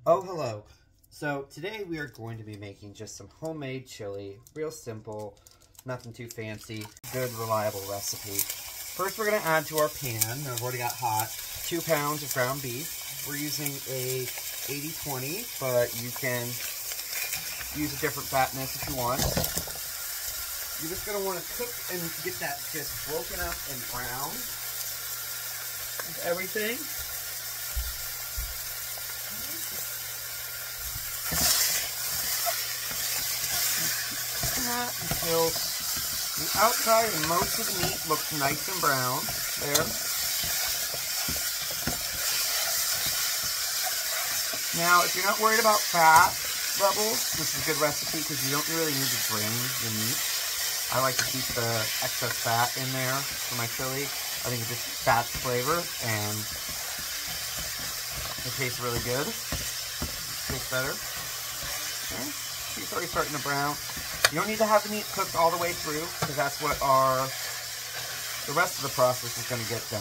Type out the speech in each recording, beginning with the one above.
Oh, hello. So today we are going to be making just some homemade chili. Real simple, nothing too fancy, good, reliable recipe. First we're going to add to our pan, I've already got hot, 2 pounds of ground beef. We're using a 80/20, but you can use a different fatness if you want. You're just going to want to cook and get that just broken up and brown with everything. That until the outside and most of the meat looks nice and brown. There. Now, if you're not worried about fat levels, this is a good recipe because you don't really need to drain your meat. I like to keep the excess fat in there for my chili. I think it just fats flavor and it tastes really good. Tastes better. Okay. It's already starting to brown. You don't need to have the meat cooked all the way through because that's what the rest of the process is going to get done.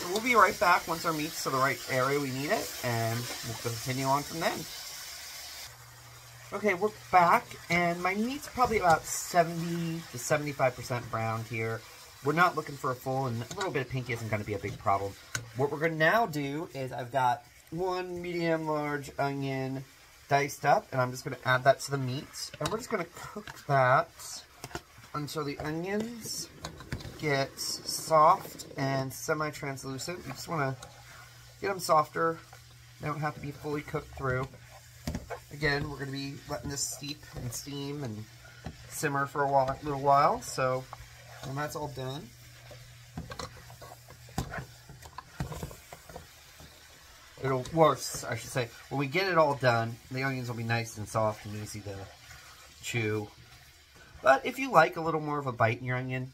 So we'll be right back once our meat's to the right area we need it, and we'll continue on from then. Okay, we're back, and my meat's probably about 70 to 75% browned here. We're not looking for a full, and a little bit of pink isn't going to be a big problem. What we're going to now do is I've got 1 medium large onion diced up, and I'm just going to add that to the meat. And we're just going to cook that until the onions get soft and semi-translucent. You just want to get them softer. They don't have to be fully cooked through. Again, we're going to be letting this steep and steam and simmer for a little while. So when that's all done, I should say, when we get it all done, the onions will be nice and soft and easy to chew. But if you like a little more of a bite in your onion,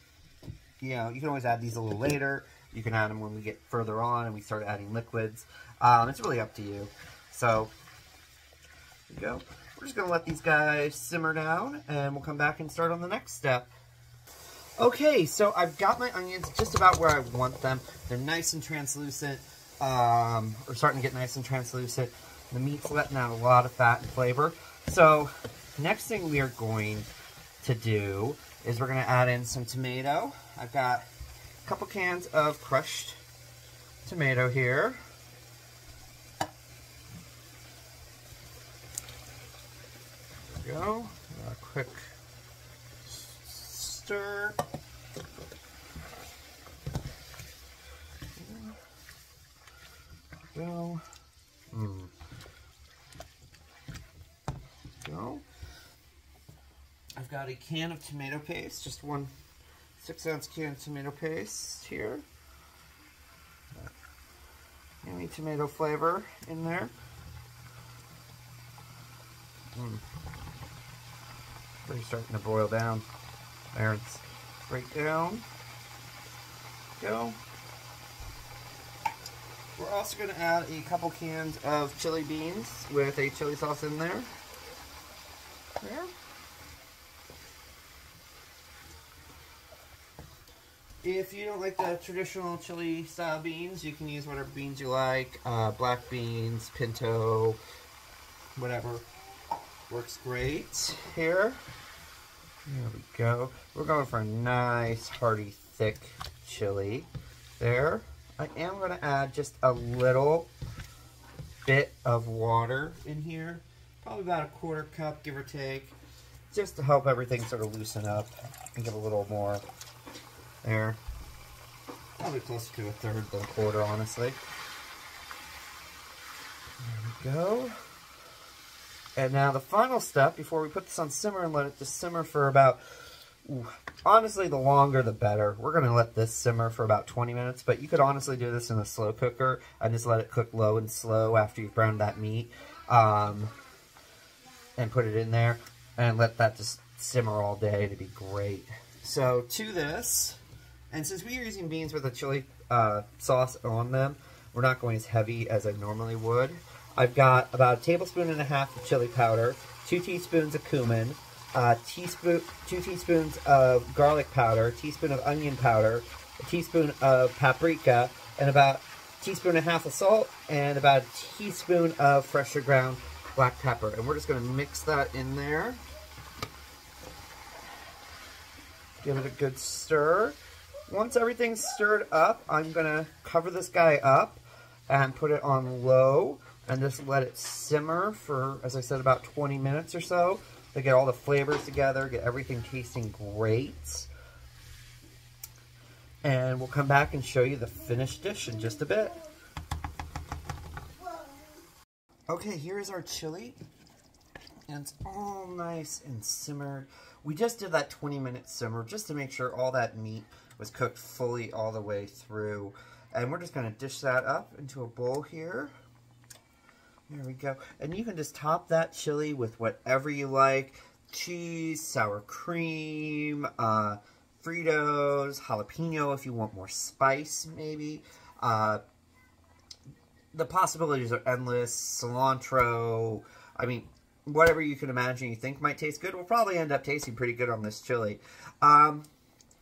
you know, you can always add these a little later. You can add them when we get further on and we start adding liquids. It's really up to you. So, there you go. We're just going to let these guys simmer down, and we'll come back and start on the next step. Okay, so I've got my onions just about where I want them. They're nice and translucent. Or starting to get nice and translucent. The meat's letting out a lot of fat and flavor. So, next thing we are going to do is we're going to add in some tomato. I've got a couple cans of crushed tomato here. There we go. A quick stir. Go. Go. I've got a can of tomato paste, just 1 6-ounce can of tomato paste here. Any tomato flavor in there. Really starting to boil down. There, it's right down. Go. We're also going to add a couple cans of chili beans with a chili sauce in there. There. If you don't like the traditional chili style beans, you can use whatever beans you like. Black beans, pinto, whatever. Works great. Here. There we go. We're going for a nice, hearty, thick chili. There. I am going to add just a little bit of water in here. Probably about a 1/4 cup, give or take. Just to help everything sort of loosen up and get a little more there. Probably closer to 1/3 than 1/4, honestly. There we go. And now the final step, before we put this on simmer and let it just simmer for about, honestly, the longer the better. We're going to let this simmer for about 20 minutes, but you could honestly do this in a slow cooker and just let it cook low and slow after you've browned that meat. And put it in there and let that just simmer all day. It'd be great. So to this, and since we are using beans with a chili sauce on them, we're not going as heavy as I normally would. I've got about 1.5 tablespoons of chili powder, 2 teaspoons of cumin, 2 teaspoons of garlic powder, a teaspoon of onion powder, a teaspoon of paprika, and about a teaspoon and a half of salt, and about a teaspoon of freshly ground black pepper. And we're just going to mix that in there. Give it a good stir. Once everything's stirred up, I'm going to cover this guy up and put it on low and just let it simmer for, as I said, about 20 minutes or so to get all the flavors together, get everything tasting great. And we'll come back and show you the finished dish in just a bit. Okay, here's our chili. And it's all nice and simmered. We just did that 20-minute simmer just to make sure all that meat was cooked fully all the way through. And we're just going to dish that up into a bowl here. There we go. And you can just top that chili with whatever you like. Cheese, sour cream, Fritos, jalapeno if you want more spice maybe. The possibilities are endless. Cilantro, I mean, whatever you can imagine you think might taste good will probably end up tasting pretty good on this chili. And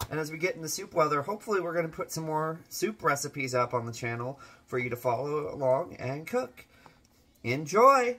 as we get into soup weather, hopefully we're going to put some more soup recipes up on the channel for you to follow along and cook. Enjoy!